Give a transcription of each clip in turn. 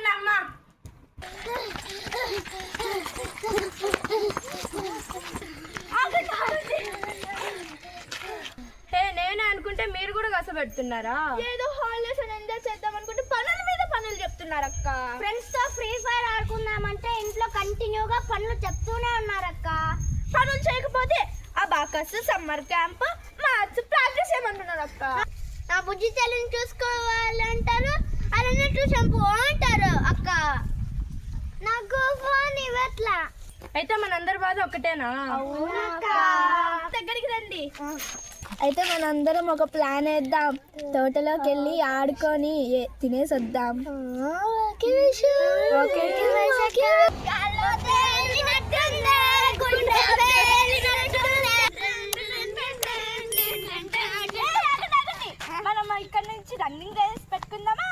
వస్తున్నా అమ్మా. నేనే అనుకుంటే మీరు కూడా కసపెడుతున్నారా? ఏదో హాలిడేస్ అని ఎంజాయ్ చేద్దాం అనుకుంటే పనుల మీద పనులు చెప్తున్నారక్క. ఫ్రెండ్స్ తో ఫ్రీ ఫైర్ ఆడుకుందామంటే ఇంట్లో కంటిన్యూగా పనులు చెప్తూనే ఉన్నారక్క. పనులు చేయకపోతే abacus, summer camp, maths practice చేయమంటున్నారు అక్క. నా బుజ్జి తల్లిని చూసుకోవాలంటారు, అలానే ట్యూషన్ పో అంటారు అక్క. నాకు ఫోన్ ఇవ్వట్లా. అయితే మనందరి బాధ ఒకటేనా? దగ్గరికి రండి. అయితే మనందరం ఒక ప్లాన్ వేద్దాం. తోటలోకి వెళ్ళి ఆడుకొని తినేసి వద్దాం. మనం ఇక్కడ నుంచి రన్నింగ్ రేస్ పెట్టుకుందామా?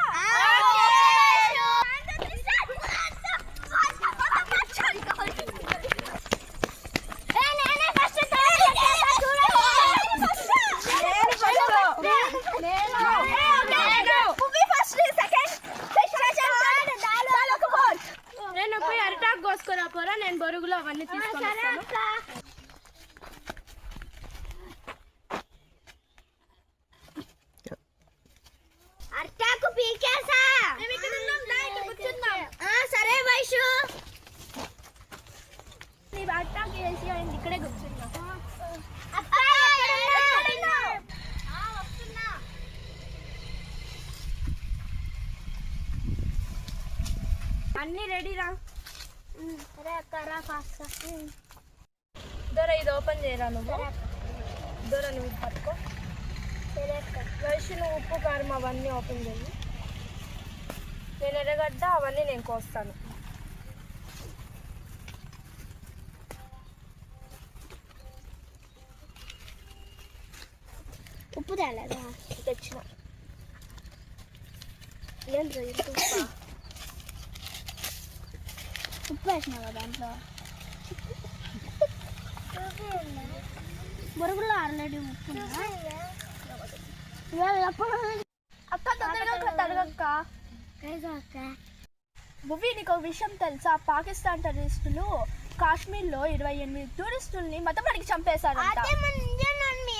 నేను పోయి అరిటాకు కోసుకురా పోరా, నేను బొరుగులు అవన్నీ తీసుకొని వస్తాను. అట్టాకు పీకేసా. సరే వైషు, అట్టాకు వేసి ఇక్కడే కూర్చున్నా. అన్నీ రెడీరా? సరే అక్క, రా ఫాస్ట్. దొర ఇది ఓపెన్ చేయరా నువ్వు? దొర నువ్వు పట్టుకో. సరే అక్క. వైషు నువ్వు ఉప్పు కారం అవన్నీ ఓపెన్ చేయి. నేను ఎర్రగడ్డ అవన్నీ నేను కోస్తాను. ఉప్పు తేలేదా? తెచ్చిన. ఉప్పు వేసినావా దాంట్లో? బొరుగులో ఆల్రెడీ ఉప్పు. అక్క తొందరగా తరగక్క. భువి, నీకు ఒక విషయం తెలుసా? పాకిస్తాన్ టెర్రరిస్టులు కాశ్మీర్లో 28 టూరిస్టుల్ని మతపడికి చంపేశారంట.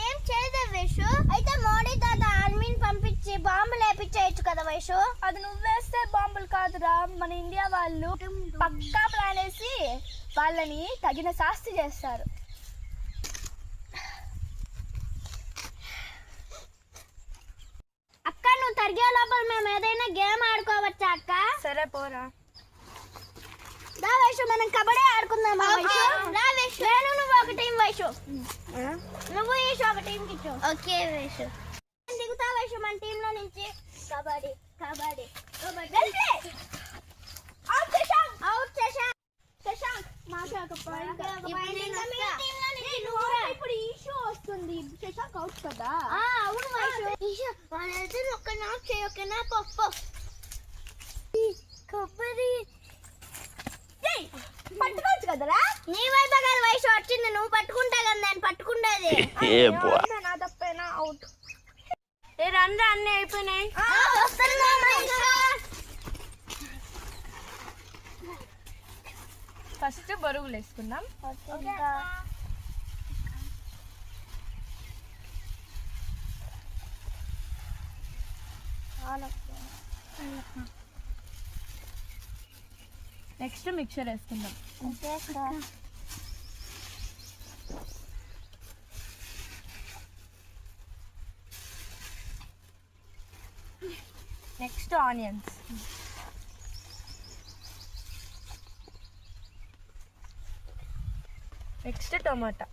ఏం చేయదు వైషు. అయితే మోడీ తాత ఆర్మీని పంపించి బాంబులు వేపించేయచ్చు కదా వైషు. అది నువ్వేస్తే బాంబులు కాదురా, మన ఇండియా వాళ్ళు పక్కా ప్లాన్ వేసి వాళ్ళని తగిన శాస్తి చేస్తారు. అక్క, నువ్వు తరిగే లోపల మేము ఏదైనా గేమ్ ఆడుకోవచ్చా అక్క? సరే పోరా. రా వైషు, మనం కబడ్డీ ఆడుకుందాం. రా వైషు, నేను నువ్వు ఒక టీం వైషు, నువ్వు ఈషు ఒక టీం కిచ్చు. ఓకే వైషు, దిగుతా వైషు మన టీం లో నుంచి. కబడ్డీ కబడ్డీ కబడ్డీ. అవుట్ చేశాం. ఇప్పుడు ఈషు వస్తుంది. శశాంక్ అవుట్ కదా? అవును వైషు. ఈషు వాళ్ళైతే ఒక్క నాక్ చేయొక్కనా పప్పు కబడ్డీ పట్టుకోవచ్చు కదరా? నీ వైపు కాదు వయసు వచ్చింది, నువ్వు పట్టుకుంటా కదా నేను పట్టుకుంటేది. నా తప్పేనా? అవుట్. ఏ రండి, అన్నీ అయిపోయినాయి. ఫస్ట్ బొరుగులు వేసుకుందాం. నెక్స్ట్ మిక్చర్ వేసుకుందాం. Next onions. Next tomato.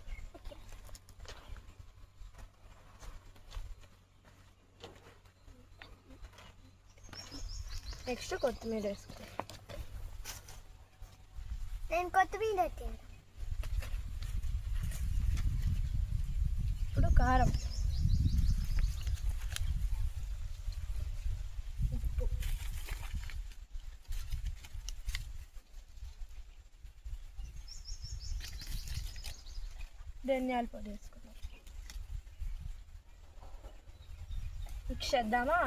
Next కొత్తిమీర వేసుకుందాం. నేను కొత్తిమీర పెట్టాను. ఇప్పుడు కారం, ఉప్పు, ధనియాల పొడి వేసుకుందాం. మిక్స్ చేద్దామా?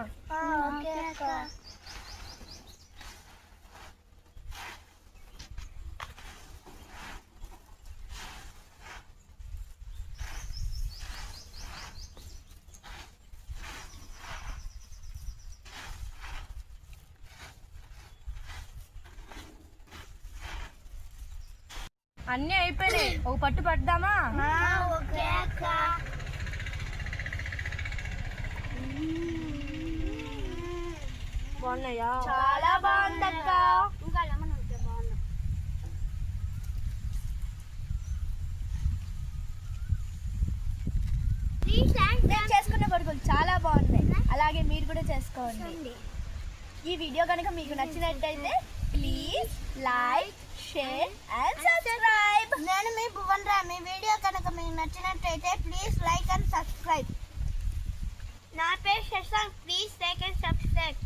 అన్నీ అయిపోయినాయి, ఒక పట్టు పడ్డామా? ఓకే అక్క. బాగున్నాయా? చాలా బాగుందక్క. ఇంకా లెమన్ ఉంటే బాగుంది. నేను చేసుకున్న పడుకోలు చాలా బాగున్నాయి. అలాగే మీరు కూడా చేసుకోండి. ఈ వీడియో కనుక మీకు నచ్చినట్టయితే please like, share and subscribe. నేను మీ భువన్ రా. మీ వీడియో కనుక మీకు నచ్చినట్టయితే ప్లీజ్ లైక్ అండ్ సబ్స్క్రైబ్. నా పేరు Shashank. Please like and subscribe.